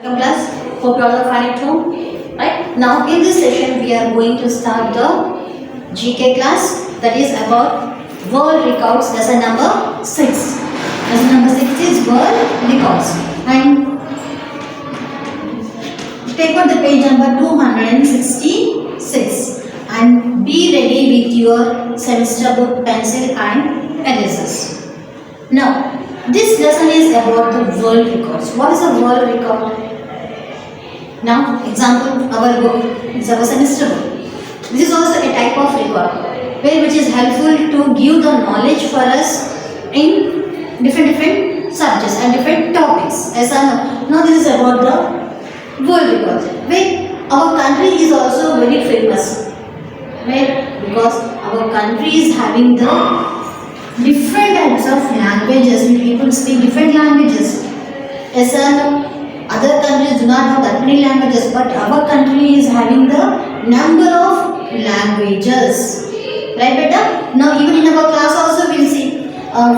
Class, hope you all are fine at home. Right now, in this session, we are going to start the GK class, that is about world records. Lesson number 6. Lesson number 6 is world records. And take out the page number 266 and be ready with your semester book, pencil and erasers. Now, this lesson is about the world records. What is a world record? Now, example, our book is our semester book. This is also a type of record, which is helpful to give the knowledge for us in different subjects and different topics. As I know, now this is about the world records, where our country is also very famous. Where? Because our country is having the different types of languages. People speak different languages. As I know, other countries do not have that many languages, but our country is having the number of languages. Right, beta? Now, even in our class also we will see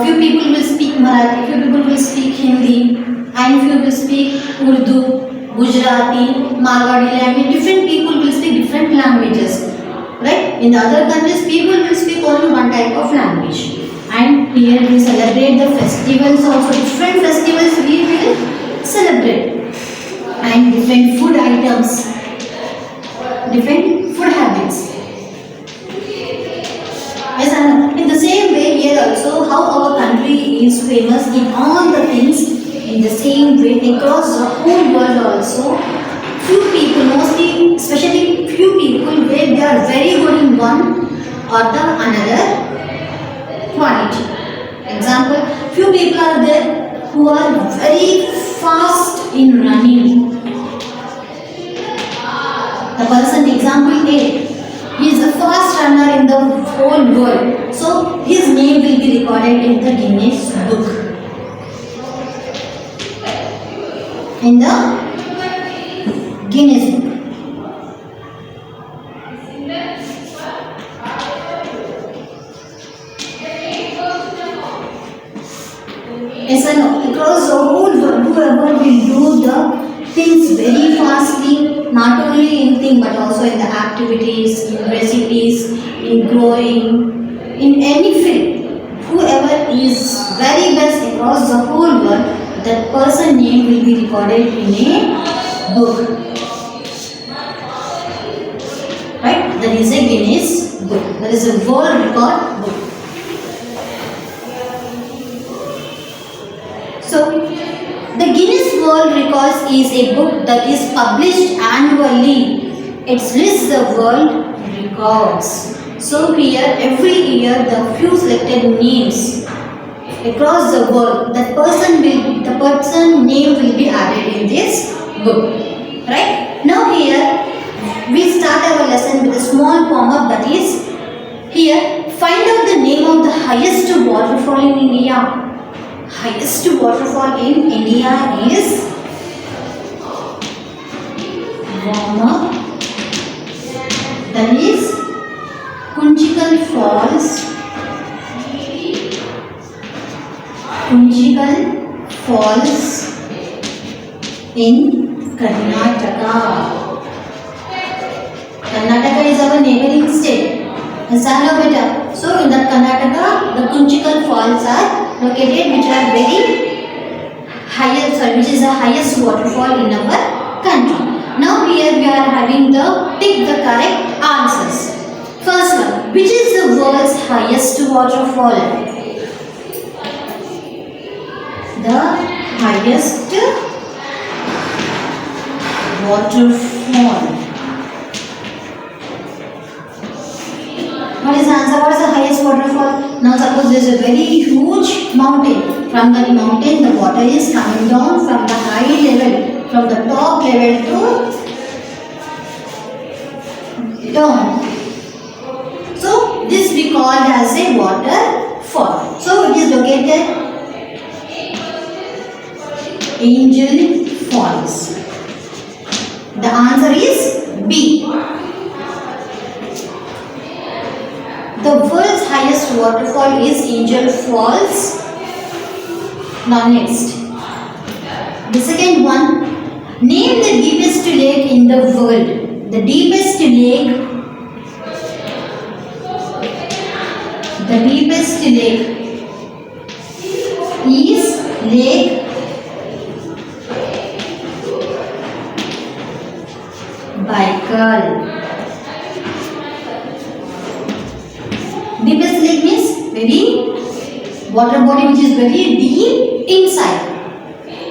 few people will speak Marathi, few people will speak Hindi, and few will speak Urdu, Gujarati, Marwari language. Different people will speak different languages. Right? In the other countries, people will speak only one type of language. And here we celebrate the festivals also. Different festivals we will celebrate. And different food items, different food habits. Yes, and in the same way here also, how our country is famous in all the things, in the same way across the whole world also. Few people, mostly, especially few people, where they are very good in one or the another quality. Example, few people are there who are very fast in running. The person, example A, he is the fast runner in the whole world. So his name will be recorded in the Guinness book. In the Guinness book. Yes or no? Across the whole world, whoever will do the things very fastly, not only in things but also in the activities, in recipes, in growing, in any field, whoever is very best across the whole world, that person name will be recorded in a book. Right? That is a Guinness book. That is a world record book. So, the Guinness World Records is a book that is published annually. It lists the world records. So here, every year, the few selected names across the world, the person name will be added in this book. Right? Now here, we start our lesson with a small poem that is here. Find out the name of the highest waterfall in India. Highest waterfall in India is Warmer. That is Kunchikal Falls. Kunchikal Falls in Karnataka. Karnataka is our neighboring state. So in that Karnataka, the Kunchikal Falls are located, which are very highest, which is the highest waterfall in our country. Now here we are having the pick the correct answers. First one, which is the world's highest waterfall? The highest waterfall. What is the answer? What is the highest waterfall? Now suppose there is a very huge mountain. From that mountain the water is coming down from the high level, from the top level to down. So this we call as a waterfall. So it is located Angel Falls. The answer is B. The world's highest waterfall is Angel Falls. Now next, the second one, Name the deepest lake in the world. The deepest lake is Lake Baikal. Deepest lake means very water body which is very deep inside.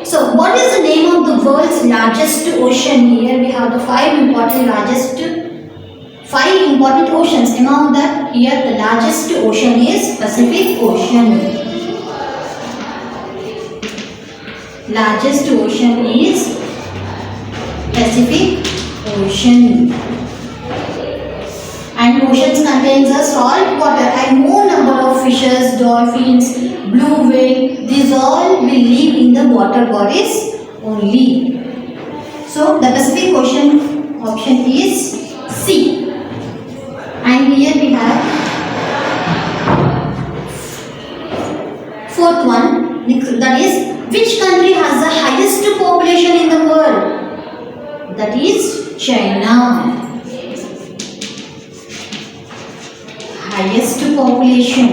So what is the name of the world's largest ocean? Here we have the five important oceans. Among that, here the largest ocean is Pacific Ocean. Largest ocean is Pacific Ocean. And oceans contains a salt water and more number of fishes, dolphins, blue whale. These all will live in the water bodies only. So the Pacific Ocean option is C. And here we have fourth one, that is, which country has the highest population in the world? That is China. Highest population,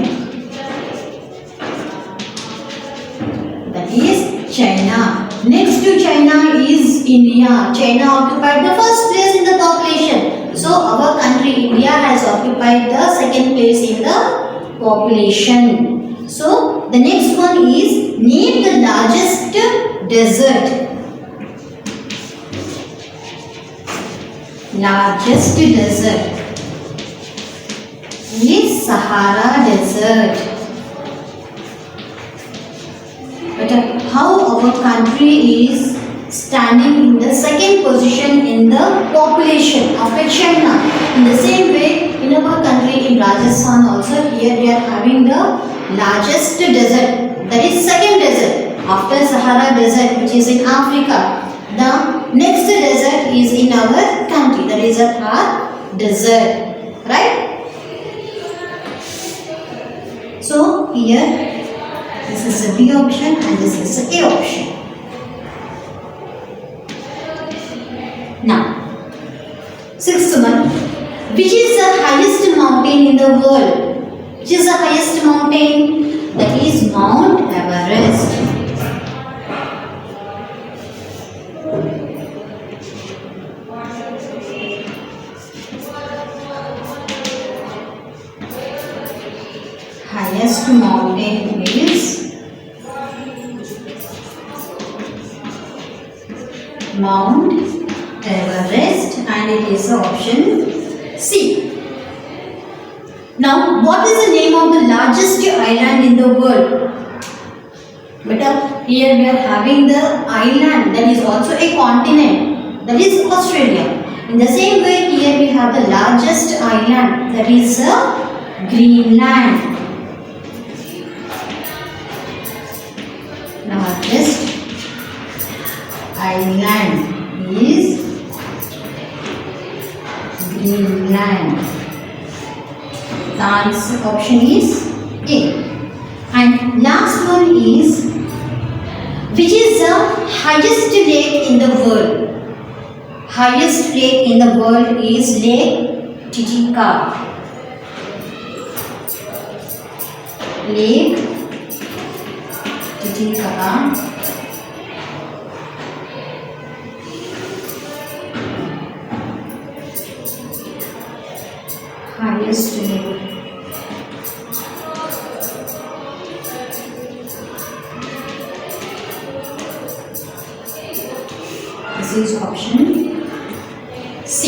that is China. Next to China is India. China occupied the first place in the population. So our country India has occupied the second place in the population. So the next one is name the largest desert. Largest desert is Sahara Desert. But how our country is standing in the second position in the population after China. In the same way, in our country in Rajasthan also, here we are having the largest desert, that is second desert after Sahara Desert, which is in Africa. The next desert is in our country, that is a Thar Desert, right? So here this is the B option and this is the A option. Now, sixth one, which is the highest mountain in the world? Which is the highest mountain? That is Mount Everest. Highest mountain is Mount Everest and it is option C. Now, what is the name of the largest island in the world? But here we are having the island that is also a continent, that is Australia. In the same way, here we have the largest island, that is Greenland. Largest island is Greenland. The answer option is A. And last one is, which is the highest lake in the world? Highest lake in the world is Lake Titicaca. Lake Titicaca. Highest lake. This is option C.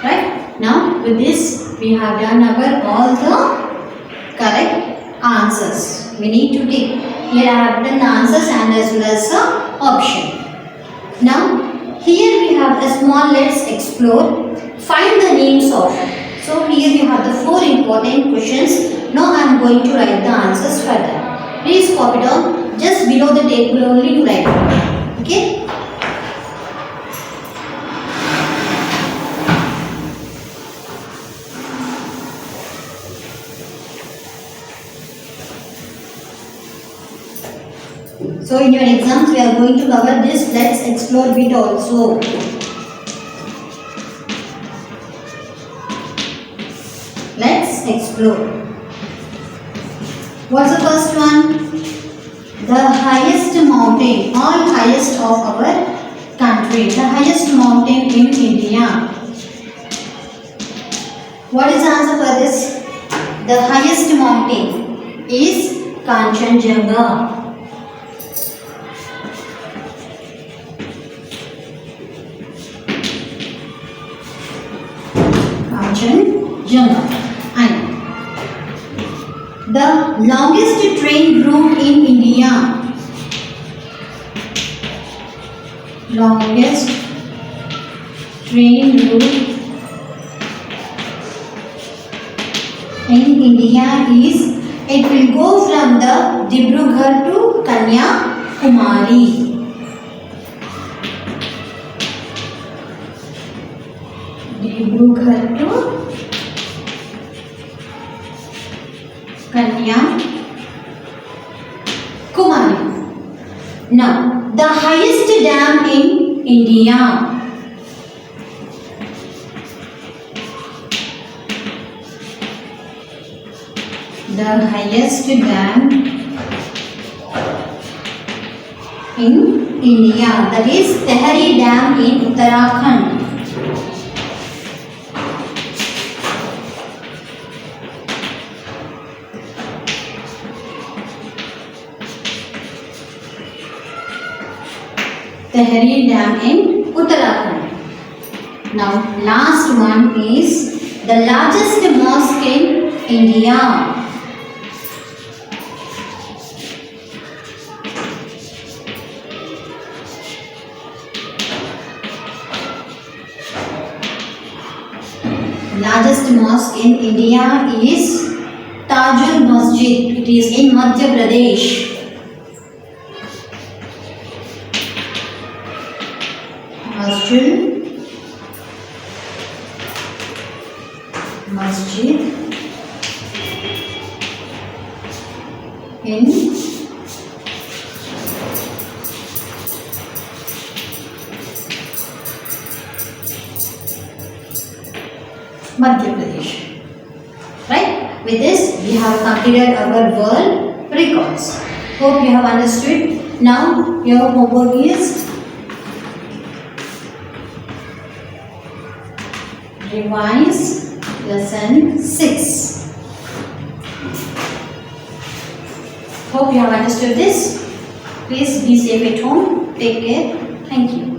Right? Now with this we have done our all the correct answers. We need to take. Here I have done the answers and as well as the option. Now here we have a small let's explore. Find the names of. So here you have the 4 important questions. Now I am going to write the answers further. Please copy down just below the table only to write down. Okay. So in your exams we are going to cover this. Let's explore it also. Let's explore. What's the first one? The highest mountain, all highest of our country. The highest mountain in India. What is the answer for this? The highest mountain is Kanchenjunga. Kanchenjunga. And the longest train route in India. Longest train route in India is, it will go from the Dibrugarh to Kanyakumari. Dibrugarh to Kanyakumari. Now, the highest dam in India. The highest dam in India, that is Tehri Dam in Uttarakhand. Tehri Dam in Uttarakhand. Now, last one is the largest mosque in India. Largest mosque in India is Tajul Masjid. It is in Madhya Pradesh. Masjid in Madhya Pradesh. Right? With this, we have completed our world records. Hope you have understood. Now, your homework is revise lesson 6. Hope you have understood this. Please be safe at home. Take care. Thank you.